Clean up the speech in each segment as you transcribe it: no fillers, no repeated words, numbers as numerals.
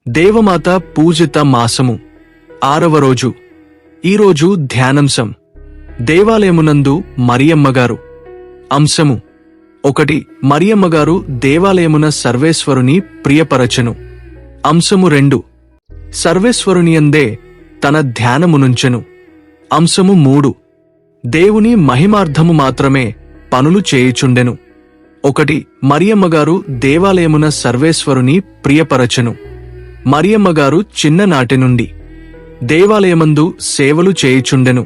దేవమాత పూజిత మాసము 6వ రోజు. ఈరోజు ధ్యానాంశం దేవాలయమునందు మరియమ్మగారు. అంశము 1. మరియమ్మగారు దేవాలయమున సర్వేశ్వరుని ప్రియపరచెను. అంశము 2. సర్వేశ్వరునియందే తన ధ్యానమునుంచెను. అంశము 3. దేవుని మహిమార్థము మాత్రమే పనులు చేయుచుండెను. 1. మరియమ్మగారు దేవాలయమున సర్వేశ్వరుని ప్రియపరచెను. మరియమ్మగారు చిన్ననాటి నుండి దేవాలయమందు సేవలు చేయుచుండెను.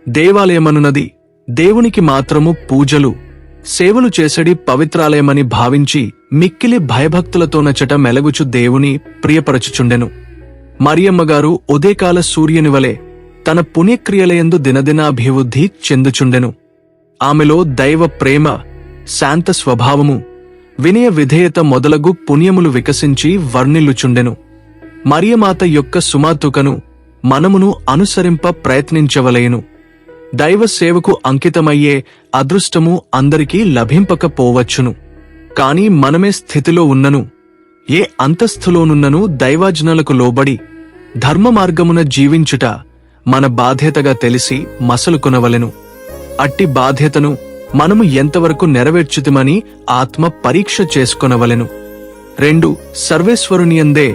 దేవాలయమనున్నది దేవునికి మాత్రము పూజలు, సేవలు చేసడి పవిత్రాలయమని భావించి మిక్కిలి భయభక్తులతోనచట మెలగుచు దేవుని ప్రియపరచుచుండెను. మరియమ్మగారు ఉదయకాల సూర్యుని వలె తన పుణ్యక్రియలయందు దినదినాభివృద్ధి చెందుచుండెను. ఆమెలో దైవ ప్రేమ, శాంత స్వభావము, వినయ విధేయత మొదలగు పుణ్యములు వికసించి వర్ణిల్లుచుండెను. మరియమాత యొక్క సుమాతుకను మనమును అనుసరింప ప్రయత్నించవలెను. దైవ సేవకు అంకితమయ్యే అదృష్టము అందరికీ లభింపకపోవచ్చును. కాని మనమే స్థితిలో ఉన్నను, ఏ అంతస్థులోనున్నను దైవాజ్ఞలకు లోబడి ధర్మ మార్గమున జీవించుట మన బాధ్యతగా తెలిసి మసలుకొనవలెను. అట్టి బాధ్యతను మనము ఎంతవరకు నెరవేర్చుతుమని ఆత్మ పరీక్ష చేసుకొనవలెను. 2. సర్వేశ్వరునియందే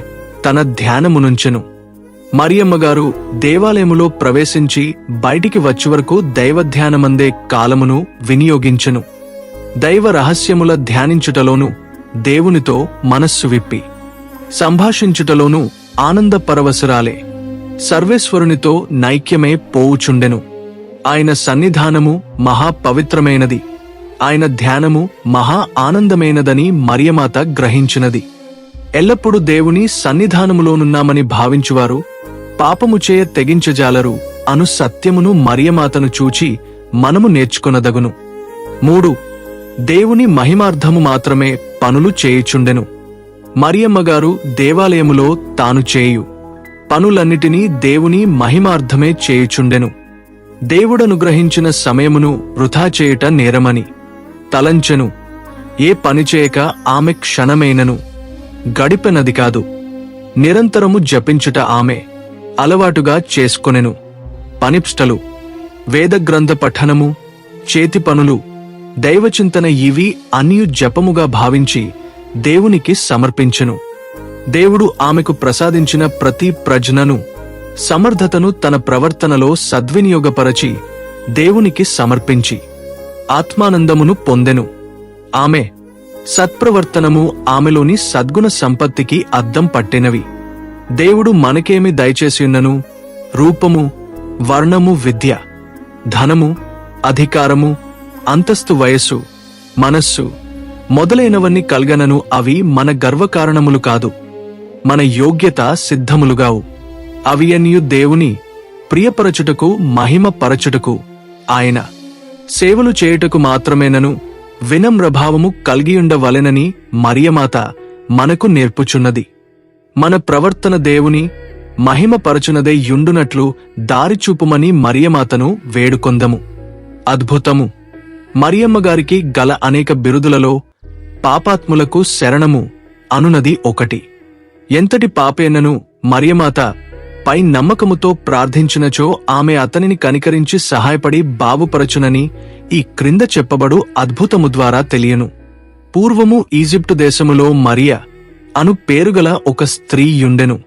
తన ధ్యానమునుంచెను. మరియమ్మగారు దేవాలయములో ప్రవేశించి బయటికి వచ్చి వరకు దైవధ్యానమందే కాలమును వినియోగించెను. దైవ రహస్యముల ధ్యానించుటలోను, దేవునితో మనస్సు విప్పి సంభాషించుటలోను ఆనందపరవశురాలే. సర్వేశ్వరునితో నైక్యమే పోవుచుండెను. ఆయన సన్నిధానము మహా పవిత్రమైనది, ఆయన ధ్యానము మహా ఆనందమైనదని మరియమాత గ్రహించినది. ఎల్లప్పుడూ దేవుని సన్నిధానములోనున్నామని భావించువారు పాపము చేయ తెగించజాలరు అను సత్యమును మరియమాతను చూచి మనము నేర్చుకొనదగును. 3. దేవుని మహిమార్థము మాత్రమే పనులు చేయుచుండెను. మరియమ్మగారు దేవాలయములో తాను చేయు పనులన్నిటినీ దేవుని మహిమార్థమే చేయుచుండెను. దేవుడనుగ్రహించిన సమయమును వృథా చేయుట నేరమని తలంచెను. ఏ పనిచేయక ఆమె క్షణమైనను గడిపెనది కాదు. నిరంతరము జపించుట ఆమె అలవాటుగా చేసుకొనెను. పనిప్ష్టలు, వేదగ్రంథ పఠనము, చేతి పనులు, దైవచింతన ఇవి అన్నియు జపముగా భావించి దేవునికి సమర్పించెను. దేవుడు ఆమెకు ప్రసాదించిన ప్రతి ప్రజ్ఞను, సమర్థతను తన ప్రవర్తనలో సద్వినియోగపరచి దేవునికి సమర్పించి ఆత్మానందమును పొందెను. ఆమె సత్ప్రవర్తనము ఆమెలోని సద్గుణ సంపత్తికి అద్దం పట్టినవి. దేవుడు మనకేమి దయచేసియున్నను, రూపము, వర్ణము, విద్య, ధనము, అధికారము, అంతస్తు, వయస్సు, మనస్సు మొదలైనవన్నీ కల్గనను అవి మన గర్వకారణములు కాదు, మన యోగ్యత సిద్ధములుగావు. అవియన్యు దేవుని ప్రియపరచుటకు, మహిమ పరచుటకు, ఆయన సేవలు చేయుటకు మాత్రమేనను వినమ్రభావము కలిగియుండవలెనని మరియమాత మనకు నేర్పుచున్నది. మన ప్రవర్తన దేవుని మహిమపరచునదే యుండునట్లు దారిచూపుమని మరియమాతను వేడుకొందము. అద్భుతము. మరియమ్మగారికి గల అనేక బిరుదులలో పాపాత్ములకు శరణము అనునది ఒకటి. ఎంతటి పాపేనను మరియమాత పై నమ్మకముతో ప్రార్థించినచో ఆమె అతనిని కనికరించి సహాయపడి బాగుపరచునని ఈ క్రింద చెప్పబడు అద్భుతము ద్వారా తెలియను. పూర్వము ఈజిప్టు దేశములో మరియ అను పేరుగల ఒక స్త్రీ యుండెను.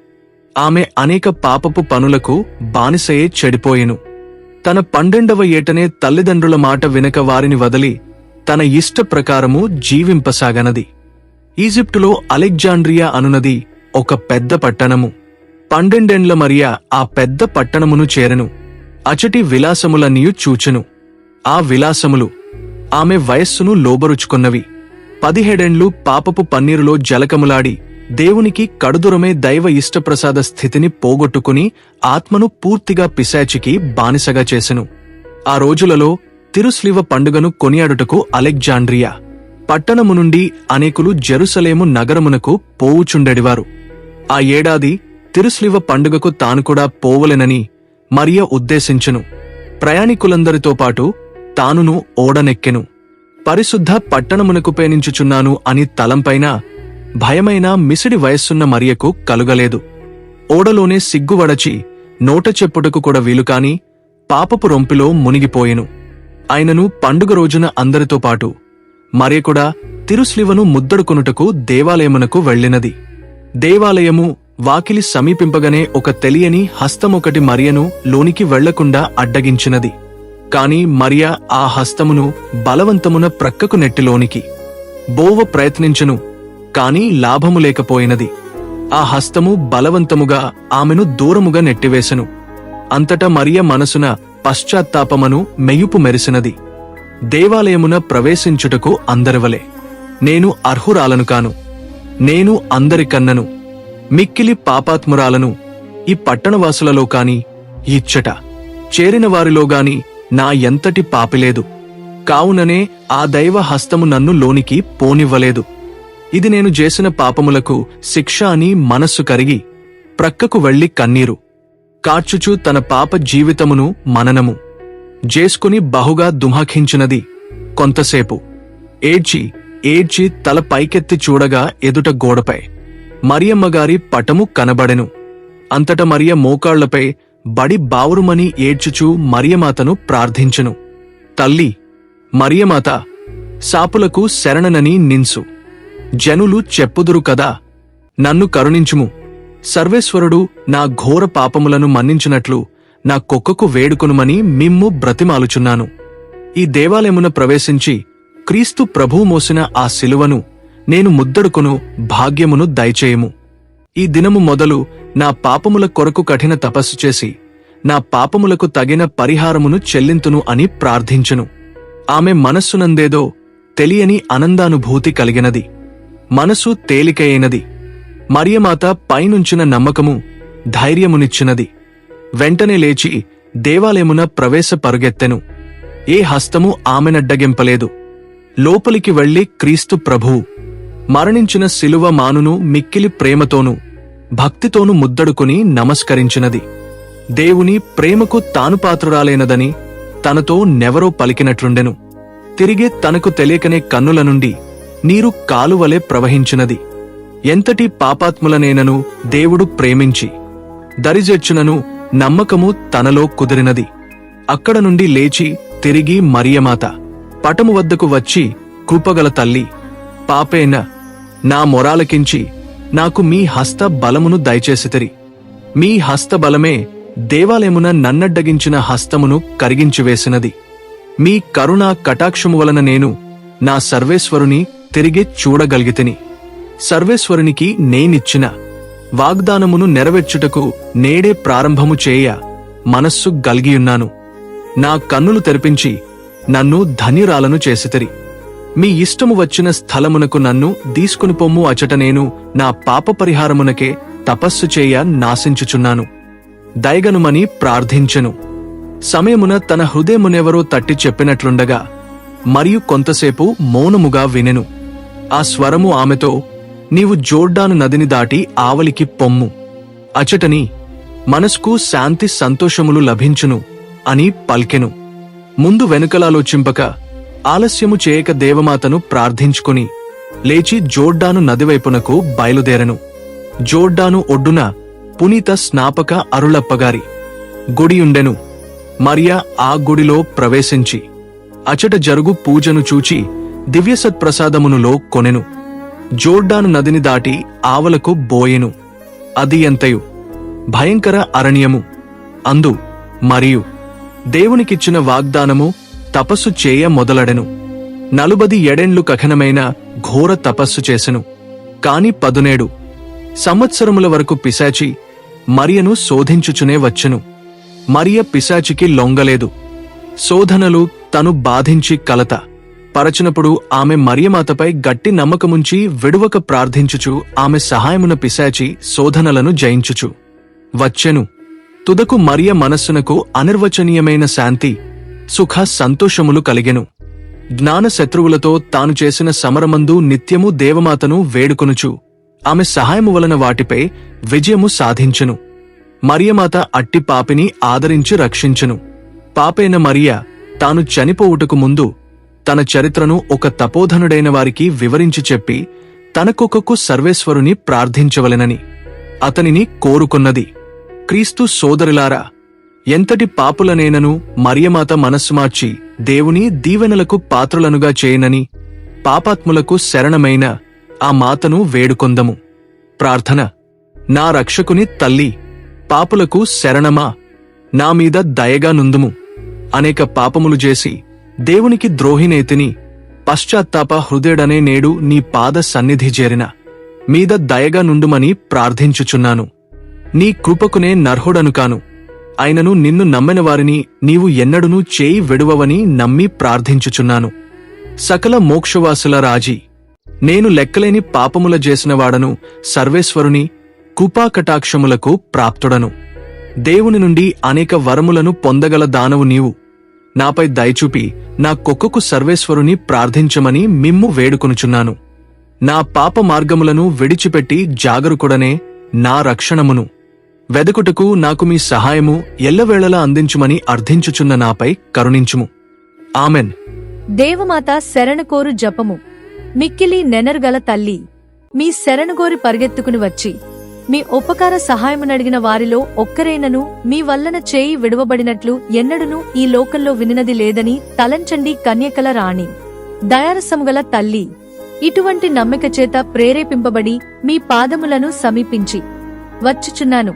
ఆమె అనేక పాపపు పనులకు బానిసయే చెడిపోయెను. తన 12వ ఏటనే తల్లిదండ్రుల మాట వినక వారిని వదలి తన ఇష్ట ప్రకారము జీవింపసాగనది. ఈజిప్టులో అలెగ్జాండ్రియా అనునది ఒక పెద్ద పట్టణము. 12 మరియ ఆ పెద్ద పట్టణమును చేరెను. అచటి విలాసములన్నీయు చూచెను. ఆ విలాసములు ఆమె వయస్సును లోబరుచుకొన్నవి. 17 పాపపు పన్నీరులో జలకములాడి దేవునికి కడుదురమే దైవ ఇష్టప్రసాద స్థితిని పోగొట్టుకుని ఆత్మను పూర్తిగా పిశాచికి బానిసగా చేసెను. ఆ రోజులలో తిరుస్లివ పండుగను కొనియాడుటకు అలెగ్జాండ్రియా పట్టణము నుండి అనేకులు జెరూసలేము నగరమునకు పోవుచుండెడివారు. ఆ ఏడాది తిరుస్లివ పండుగకు తాను కూడా పోవలెనని మరియ ఉద్దేశించెను. ప్రయాణికులందరితో పాటు తానును ఓడనెక్కెను. పరిశుద్ధ పట్టణమునకు పేనించుచున్నాను అని తలంపైన భయమైన మిసిడి వయస్సున్న మరియకు కలుగలేదు. ఓడలోనే సిగ్గువడచి నోట చెప్పుటకు కూడా వీలుకాని పాపపు రొంపిలో మునిగిపోయెను. ఆయనను పండుగ రోజున అందరితో పాటు మరియ కూడా తిరుస్లివను ముద్దడుకొనుటకు దేవాలయమునకు వెళ్ళినది. దేవాలయము వాకిలి సమీపింపగనే ఒక తెలియని హస్తమొకటి మరియను లోనికి వెళ్లకుండా అడ్డగించినది. కాని మరియ ఆ హస్తమును బలవంతమున ప్రక్కకు నెట్టిలోనికి బోవ ప్రయత్నించెను. కాని లాభము లేకపోయినది. ఆ హస్తము బలవంతముగా ఆమెను దూరముగా నెట్టివేసెను. అంతటా మరియ మనసున పశ్చాత్తాపమను మెయుపు మెరిసినది. దేవాలయమున ప్రవేశించుటకు అందరివలే నేను అర్హురాలను కాను. నేను అందరికన్నను మిక్కిలి పాపాత్మురాలను. ఈ పట్టణవాసులలో కాని ఇచ్చట చేరిన వారిలోగాని నా ఎంతటి పాపిలేదు. కావుననే ఆ దైవ హస్తము నన్ను లోనికి పోనివ్వలేదు. ఇది నేను చేసిన పాపములకు శిక్ష అని మనస్సు కరిగి ప్రక్కకు వెళ్లి కన్నీరు కార్చుచు తన పాప జీవితమును మననము చేసుకుని బహుగా దుమఖించినది. కొంతసేపు ఏడ్చి ఏడ్చి తల పైకెత్తి చూడగా ఎదుట గోడపై మరియమ్మగారి పటము కనబడెను. అంతట మరియ మోకాళ్లపై బడి బావురుమని ఏడ్చుచూ మరియమాతను ప్రార్థించెను. తల్లి మరియమాత, సాపులకు శరణనని నిన్సు జనులు చెప్పుదురు కదా, నన్ను కరుణించుము. సర్వేశ్వరుడు నా ఘోర పాపములను మన్నించినట్లు నా కొక్కకు వేడుకొనుమని మిమ్ము బ్రతిమాలుచున్నాను. ఈ దేవాలయమున ప్రవేశించి క్రీస్తు ప్రభువు మోసిన ఆ శిలువను నేను ముద్దడుకొను భాగ్యమును దయచేయము. ఈ దినము మొదలు నా పాపముల కొరకు కఠిన తపస్సు చేసి నా పాపములకు తగిన పరిహారమును చెల్లింతును అని ప్రార్థించెను. ఆమె మనస్సునందేదో తెలియని ఆనందానుభూతి కలిగినది. మనసు తేలికయైనది. మరియమాత పైనుంచిన నమ్మకము ధైర్యమునిచ్చినది. వెంటనే లేచి దేవాలయమున ప్రవేశ పరుగెత్తెను. ఏ హస్తము ఆమెనడ్డగింపలేదు. లోపలికి వెళ్లి క్రీస్తు ప్రభువు మరణించిన శిలువ మానును మిక్కిలి ప్రేమతోనూ భక్తితోనూ ముద్దడుకుని నమస్కరించినది. దేవుని ప్రేమకు తాను పాత్రురాలైనదని తనతో నెవరో పలికినట్లుండెను. తిరిగి తనకు తెలియకనే కన్నుల నుండి నీరు కాలువలే ప్రవహించినది. ఎంతటి పాపాత్ములనేనను దేవుడు ప్రేమించి దరిజెచ్చునను నమ్మకము తనలో కుదిరినది. అక్కడ నుండి లేచి తిరిగి మరియమాత పటము వద్దకు వచ్చి, కృపగల తల్లి, పాపేన నా మొరాలకించి నాకు మీ హస్త బలమును దయచేసితిరి. మీ హస్త బలమే దేవాలయమున నన్నడ్డగించిన హస్తమును కరిగించివేసినది. మీ కరుణా కటాక్షము వలన నేను నా సర్వేశ్వరుని తిరిగి చూడగలిగితిని. సర్వేశ్వరునికి నేనిచ్చిన వాగ్దానమును నెరవేర్చుటకు నేడే ప్రారంభము చేయ మనస్సు గల్గియున్నాను. నా కన్నులు తెరిపించి నన్ను ధన్యురాలను చేసితిరి. మీ ఇష్టము వచ్చిన స్థలమునకు నన్ను దీసుకుని పొమ్ము. అచట నేను నా పాప పరిహారమునకే తపస్సు చేయ నాశించుచున్నాను. దయగనుమని ప్రార్థించెను. సమయమున తన హృదయమునెవరో తట్టి చెప్పినట్లుండగా మరియు కొంతసేపు మౌనముగా వినెను. ఆ స్వరము ఆమెతో, నీవు జోర్డాను నదిని దాటి ఆవలికి పొమ్ము. అచటని మనస్కు శాంతి సంతోషములు లభించును అని పల్కెను. ముందు వెనుకలాలోచింపక ఆలస్యము చేయక దేవమాతను ప్రార్థించుకుని లేచి జోర్డాను నదివైపునకు బయలుదేరెను. జోర్డాను ఒడ్డున పునీత స్నాపక అరుళప్పగారి గుడియుండెను. మరియ ఆ గుడిలో ప్రవేశించి అచట జరుగు పూజను చూచి దివ్యసత్ప్రసాదమునులో కొనెను. జోర్డాను నదిని దాటి ఆవలకు బోయెను. అది ఎంతయు భయంకర అరణ్యము. అందు మరియు దేవునికిచ్చిన వాగ్దానము తపస్సు చేయ మొదలడెను. 40 ఏడేండ్లు కఠినమైన ఘోర తపస్సు చేసెను. కాని 17 సంవత్సరముల వరకు పిశాచి మరియను శోధించుచునే వచ్చెను. మరియ పిశాచికి లొంగలేదు. శోధనలు తను బాధించి కలత పరచినప్పుడు ఆమె మరియమాతపై గట్టి నమ్మకముంచి విడువక ప్రార్థించుచు ఆమె సహాయమున పిశాచి శోధనలను జయించుచు వచ్చెను. తుదకు మరియ మనస్సునకు అనిర్వచనీయమైన శాంతి, సుఖ సంతోషములు కలిగెను. జ్ఞాన శత్రువులతో తాను చేసిన సమరమందు నిత్యము దేవమాతను వేడుకొనుచు ఆమె సహాయము వలన వాటిపై విజయము సాధించెను. మరియమాత అట్టి పాపిని ఆదరించి రక్షించెను. పాపైన మరియ తాను చనిపోవుటకు ముందు తన చరిత్రను ఒక తపోధనుడైన వారికి వివరించి చెప్పి తనకొకకు సర్వేశ్వరుని ప్రార్థించవలెనని అతనిని కోరుకొన్నది. క్రీస్తు సోదరులారా, ఎంతటి పాపులనేనను మరియమాత మనస్సు మార్చి దేవుని దీవెనలకు పాత్రులనుగా చేయనని పాపాత్ములకు శరణమైన ఆ మాతను వేడుకొందము. ప్రార్థన. నా రక్షకుని తల్లి, పాపులకు శరణమా, నా మీద దయగా నుందుము. అనేక పాపములు చేసి దేవునికి ద్రోహినేతిని, పశ్చాత్తాప హృదయుడనే నేడు నీ పాద సన్నిధి చేరిన మీద దయగా నుండుమని ప్రార్థించుచున్నాను. నీ కృపకునే నర్హుడను కాను, అయినను నిన్ను నమ్మిన వారిని నీవు ఎన్నడునూ చేయి విడువవని నమ్మి ప్రార్థించుచున్నాను. సకల మోక్షవాసుల రాజీ, నేను లెక్కలేని పాపముల చేసినవాడను, సర్వేశ్వరుని కృపాకటాక్షములకు ప్రాప్తుడను. దేవుని నుండి అనేక వరములను పొందగల దానవు నీవు. నాపై దయచూపి నా కొక్కకు సర్వేశ్వరుని ప్రార్థించమని మిమ్ము వేడుకొనుచున్నాను. నా పాప మార్గములను విడిచిపెట్టి జాగరుకుడనే నా రక్షణమును వెదకుటకు నాకు మీ సహాయము ఎల్లవేళలా అందించుమని అర్థించుచున్న నాపై కరుణించుము. ఆమెన్. దేవమాత శరణకోరు జపము. మిక్కిలి నెనరుగల తల్లి, మీ శరణగోరి పరిగెత్తుకుని వచ్చి మీ ఉపకార సహాయమునడిగిన వారిలో ఒక్కరైనను మీ వల్లన చేయి విడువబడినట్లు ఎన్నడునూ ఈ లోకంలో వినినది లేదని తలంచండి కన్యకల రాణి. దయారసముగల తల్లి, ఇటువంటి నమ్మిక చేత ప్రేరేపింపబడి మీ పాదములను సమీపించి వచ్చుచున్నాను.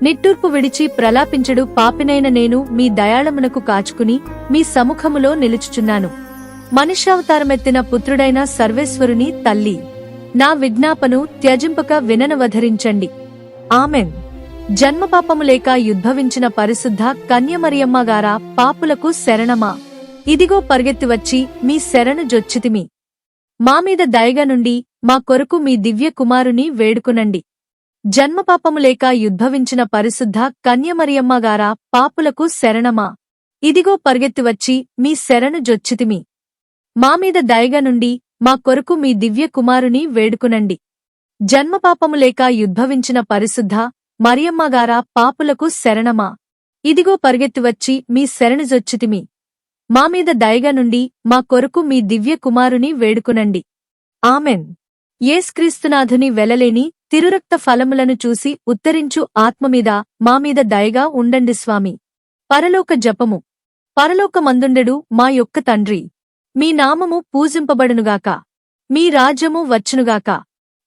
నిట్టూర్పు విడిచి ప్రలాపించడు పాపినైన నేను మీ దయాళమునకు కాచుకుని మీ సముఖములో నిలుచుచున్నాను. మనుష్యావతారమెత్తిన పుత్రుడైన సర్వేశ్వరుని తల్లి, నా విజ్ఞాపను త్యజింపక విననవధరించండి. ఆమెన్. జన్మపాపము లేక యుద్భవించిన పరిశుద్ధ కన్యమరియమ్మగారా, పాపులకు శరణమా, ఇదిగో పరిగెత్తి వచ్చి మీ శరణు జొచ్చితిమి. మామీద దయగా నుండి మా కొరకు మీ దివ్య కుమారుని వేడుకునండి. జన్మపాపము లేక యుద్భవించిన పరిశుద్ధ కన్యమరియమ్మగారా, పాపులకు శరణమా, ఇదిగో పరిగెత్తి వచ్చి మీ శరణు జొచ్చితిమి. మామీద దయగా నుండి మా కొరకు మీ దివ్య కుమారుని వేడుకునండి. జన్మపాపము లేక యుద్భవించిన పరిశుద్ధ మరియమ్మగారా, పాపులకు శరణమా, ఇదిగో పరిగెత్తి వచ్చి మీ శరణుజొచ్చితిమి. మామీద దయగా నుండి మా కొరకు మీ దివ్య కుమారుని వేడుకునండి. ఆమెన్. యేసుక్రీస్తునాథుని వెలలేని తిరురక్త ఫలములను చూసి ఉత్తరించు ఆత్మమీద మామీద దయగా ఉండండి స్వామి. పరలోక జపము. పరలోకమందుండెడు మా యొక్క తండ్రి, మీ నామము పూజింపబడునుగాక. మీ రాజ్యము వచ్చునుగాక.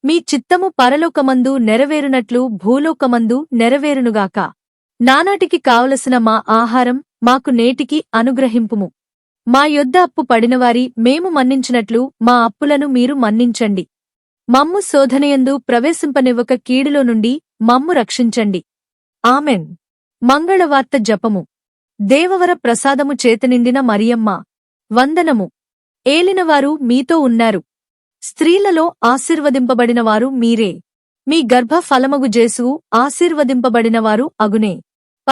మీ చిత్తము పరలోకమందు నెరవేరునట్లు భూలోకమందు నెరవేరునుగాక. నానాటికి కావలసిన మా ఆహారం మాకు నేటికి అనుగ్రహింపుము. మా యొద్ద అప్పు పడినవారి మేము మన్నించినట్లు మా అప్పులను మీరు మన్నించండి. మమ్ము శోధనయందు ప్రవేశింపనివ్వక కీడులో నుండి మమ్ము రక్షించండి. ఆమెన్. మంగళవార్త జపము. దేవవర ప్రసాదము చేతనిండిన మరియమ్మ, వందనము. ఏలినవారు మీతో ఉన్నారు. స్త్రీలలో ఆశీర్వదింపబడినవారు మీరే. మీ గర్భ ఫలమగు జేసువు ఆశీర్వదింపబడినవారు అగునే.